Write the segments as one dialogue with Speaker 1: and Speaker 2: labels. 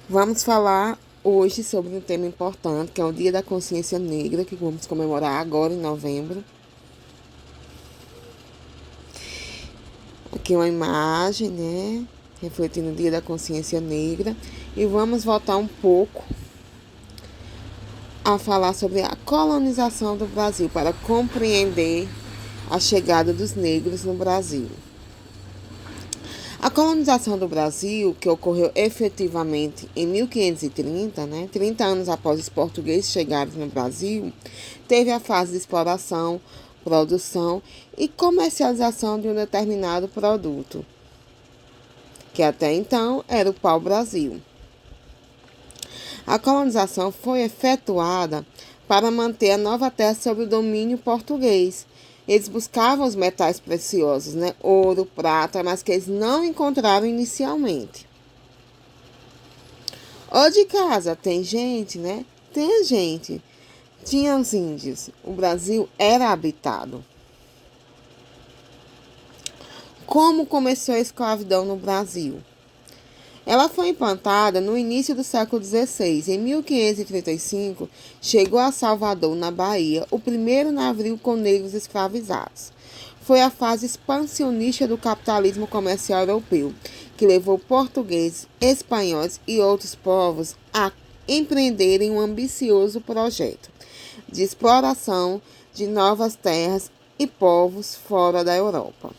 Speaker 1: Vamos falar hoje sobre um tema importante, que é o Dia da Consciência Negra, que vamos comemorar agora em novembro. Aqui uma imagem, né, refletindo o Dia da Consciência Negra. E vamos voltar um pouco a falar sobre a colonização do Brasil, para compreender a chegada dos negros no Brasil. A colonização do Brasil, que ocorreu efetivamente em 1530, 30 anos após os portugueses chegarem no Brasil, teve a fase de exploração, produção e comercialização de um determinado produto, que até então era o pau-brasil. A colonização foi efetuada para manter a nova terra sob o domínio português. Eles buscavam os metais preciosos, ouro, prata, mas que eles não encontraram inicialmente. Ou de casa, tem gente, Tem gente. Tinha os índios. O Brasil era habitado. Como começou a escravidão no Brasil? Ela foi implantada no início do século XVI. Em 1535, chegou a Salvador, na Bahia, o primeiro navio com negros escravizados. Foi a fase expansionista do capitalismo comercial europeu, que levou portugueses, espanhóis e outros povos a empreenderem um ambicioso projeto de exploração de novas terras e povos fora da Europa.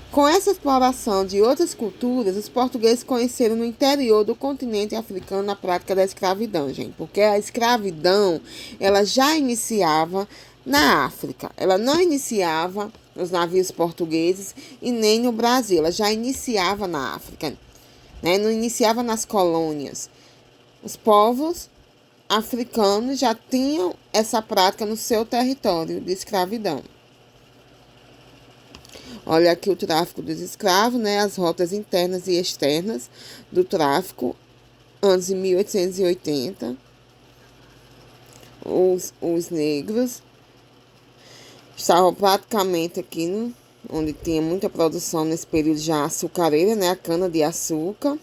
Speaker 1: Com essa exploração de outras culturas, os portugueses conheceram no interior do continente africano a prática da escravidão, gente, porque a escravidão, ela já iniciava na África. Ela não iniciava nos navios portugueses e nem no Brasil, ela já iniciava na África, não iniciava nas colônias. Os povos africanos já tinham essa prática no seu território de escravidão. Olha aqui o tráfico dos escravos, as rotas internas e externas do tráfico, anos de 1880. Os negros estavam praticamente aqui, onde tinha muita produção nesse período já açucareira, a cana-de-açúcar.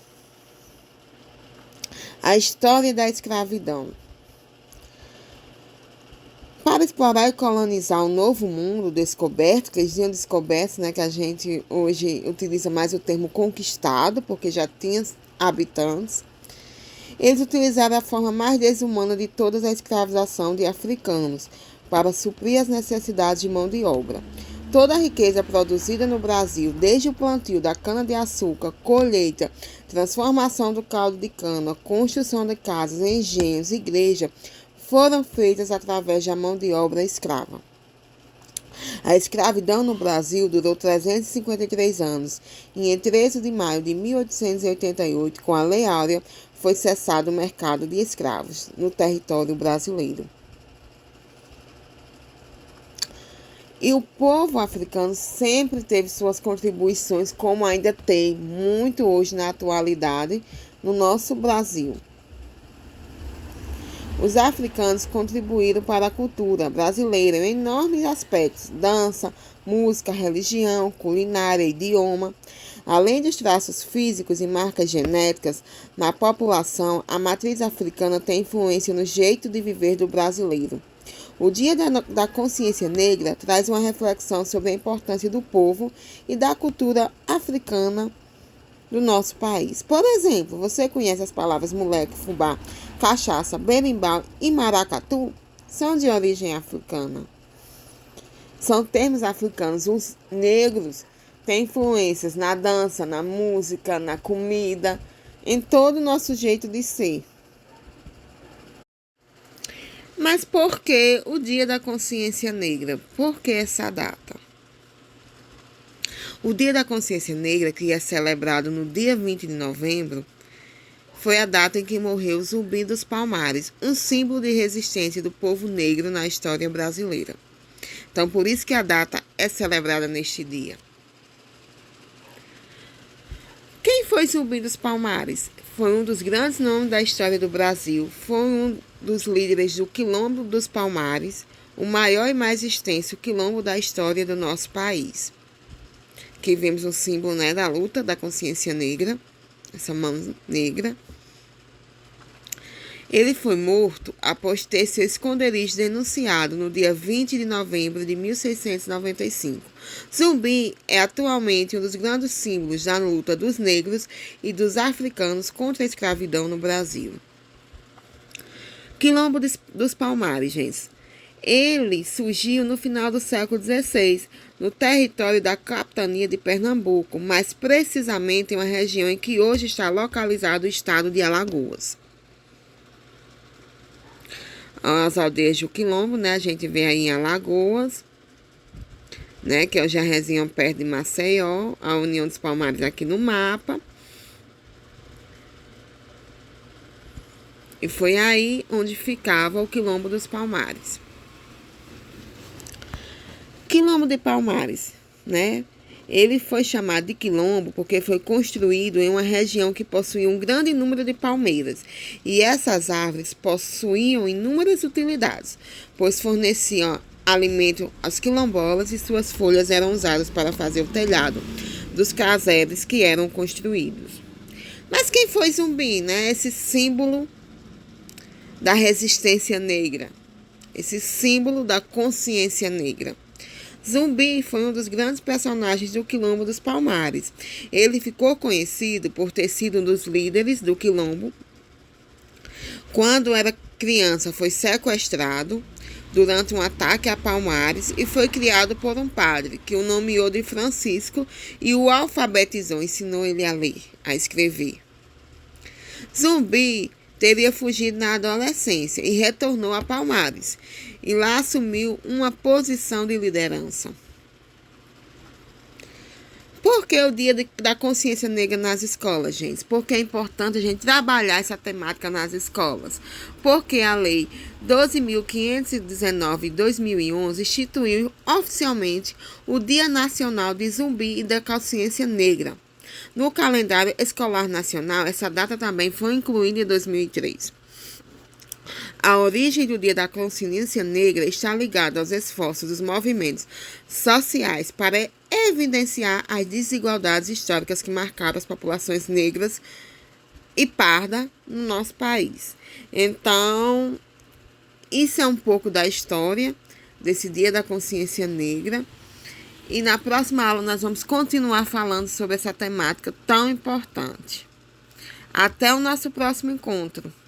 Speaker 1: A história da escravidão. Para explorar e colonizar o novo mundo descoberto, que eles tinham descoberto, que a gente hoje utiliza mais o termo conquistado, porque já tinha habitantes, eles utilizaram a forma mais desumana de todas a escravização de africanos, para suprir as necessidades de mão de obra. Toda a riqueza produzida no Brasil, desde o plantio da cana-de-açúcar, colheita, transformação do caldo de cana, construção de casas, engenhos, igrejas, foram feitas através da mão de obra escrava. A escravidão no Brasil durou 353 anos e em 13 de maio de 1888, com a Lei Áurea, foi cessado o mercado de escravos no território brasileiro. E o povo africano sempre teve suas contribuições, como ainda tem muito hoje na atualidade no nosso Brasil. Os africanos contribuíram para a cultura brasileira em enormes aspectos: dança, música, religião, culinária, idioma. Além dos traços físicos e marcas genéticas na população, a matriz africana tem influência no jeito de viver do brasileiro. O Dia da Consciência Negra traz uma reflexão sobre a importância do povo e da cultura africana do nosso país. Por exemplo, você conhece as palavras moleque, fubá, cachaça, berimbau e maracatu? São de origem africana. São termos africanos. Os negros têm influências na dança, na música, na comida, em todo o nosso jeito de ser. Mas por que o Dia da Consciência Negra? Por que essa data? O Dia da Consciência Negra, que é celebrado no dia 20 de novembro, foi a data em que morreu Zumbi dos Palmares, um símbolo de resistência do povo negro na história brasileira. Então, por isso que a data é celebrada neste dia. Quem foi Zumbi dos Palmares? Foi um dos grandes nomes da história do Brasil, foi um dos líderes do Quilombo dos Palmares, o maior e mais extenso quilombo da história do nosso país. Que vemos um símbolo da luta da consciência negra. essa mão negra. Ele foi morto após ter seu esconderijo denunciado no dia 20 de novembro de 1695. Zumbi é atualmente um dos grandes símbolos da luta dos negros e dos africanos contra a escravidão no Brasil. Quilombo dos Palmares, gente. Ele surgiu no final do século XVI, no território da capitania de Pernambuco, mais precisamente em uma região em que hoje está localizado o estado de Alagoas. As aldeias do Quilombo, né? A gente vê aí em Alagoas, né? Que é o Jarrezinho perto de Maceió, a União dos Palmares aqui no mapa. E foi aí onde ficava o Quilombo dos Palmares. Quilombo de Palmares, né? Ele foi chamado de quilombo porque foi construído em uma região que possuía um grande número de palmeiras. E essas árvores possuíam inúmeras utilidades, pois forneciam alimento aos quilombolas e suas folhas eram usadas para fazer o telhado dos casebres que eram construídos. Mas quem foi Zumbi, né? Esse símbolo da resistência negra, esse símbolo da consciência negra. Zumbi foi um dos grandes personagens do Quilombo dos Palmares. Ele ficou conhecido por ter sido um dos líderes do Quilombo. Quando era criança, foi sequestrado durante um ataque a Palmares e foi criado por um padre que o nomeou de Francisco e o alfabetizou, ensinou ele a ler, a escrever. Zumbi teria fugido na adolescência e retornou a Palmares. E lá assumiu uma posição de liderança. Por que o Dia da Consciência Negra nas escolas, gente? Porque é importante a gente trabalhar essa temática nas escolas. Porque a Lei 12.519 de 2011 instituiu oficialmente o Dia Nacional de Zumbi e da Consciência Negra. No calendário escolar nacional, essa data também foi incluída em 2003. A origem do Dia da Consciência Negra está ligada aos esforços dos movimentos sociais para evidenciar as desigualdades históricas que marcaram as populações negras e pardas no nosso país. Então, isso é um pouco da história desse Dia da Consciência Negra. E na próxima aula nós vamos continuar falando sobre essa temática tão importante. Até o nosso próximo encontro.